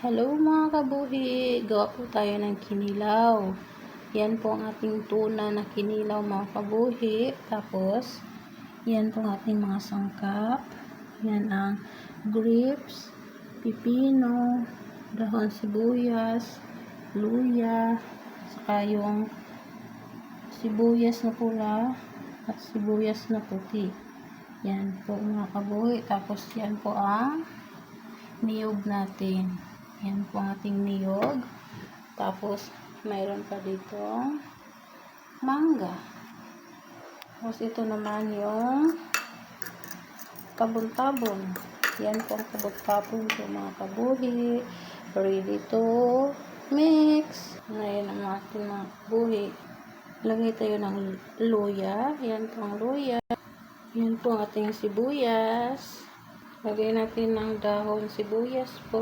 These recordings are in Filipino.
Hello mga kabuhi, gawa po tayo ng kinilaw. Yan po ang ating tuna na kinilaw mga kabuhi. Tapos, yan po ang ating mga sangkap. Yan ang grapes, pipino, dahon sibuyas, luya, saka yung sibuyas na pula at sibuyas na puti. Yan po mga kabuhi. Tapos yan po ang niyog natin. Yan po ang ating niyog. Tapos, mayroon pa dito mangga. Tapos, ito naman yung tabon-tabon. Yan po ang tabon-tabon po mga kabuhi. Ready to mix. Ngayon ang ating mga kabuhi. Lagay tayo ng luya. Yan po ang luya. Yan po ang ating sibuyas. Lagay natin ng dahon sibuyas po.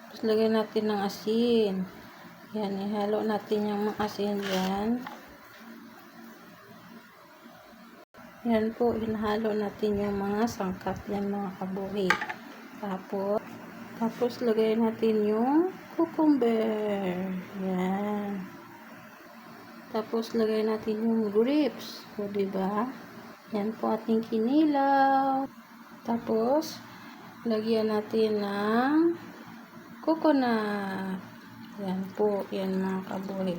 Tapos lagay natin ng asin. Yan, ihalo natin yung asin yan. Yan po, hinahalo natin yung mga sangkap yan mga kabuhi. Tapos lagay natin yung cucumber. Yan. Tapos lagay natin yung grapes. O, diba? Yan po ating kinilaw. Tapos, lagyan natin ng coconut. Yan po, yan mga kabuhi.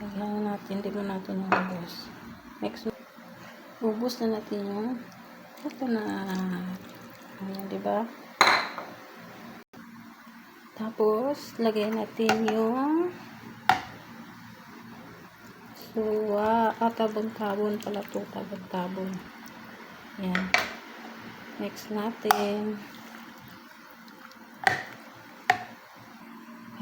Lagyan natin, di ba natin yung ubos. Next, ubos na natin yung coconut. Ayan, di ba? Tapos, lagyan natin yung suwa. Tabon-tabon pala to, tabon-tabon. Yan. Next natin.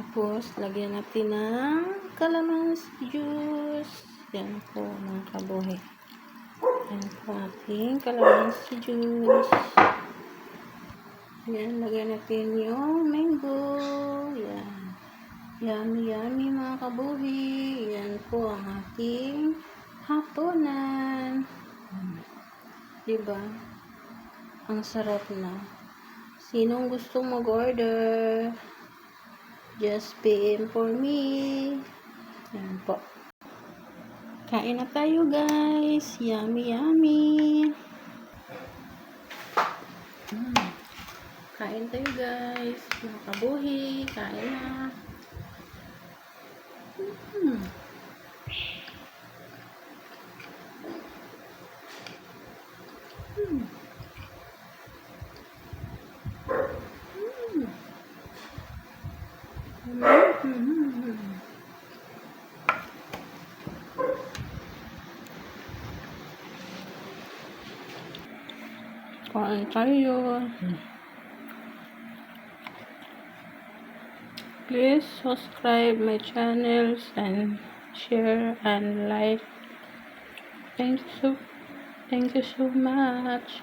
Tapos, lagyan natin ng calamansi juice. Yan po, mga kabuhi. Yan po ating calamansi juice. Yan, lagyan natin yung mango. Yan. Yummy, yummy mga kabuhi. Yan po ang ating hapunan. Diba? Ang sarap na. Sinong gustong mag-order? Just PM for me. Yan po. Kain na tayo guys. Yummy, yummy. Kain tayo guys. Mga kabuhi. Kain na. Kain tayo. Please subscribe my channels and share and like. Thank you so much.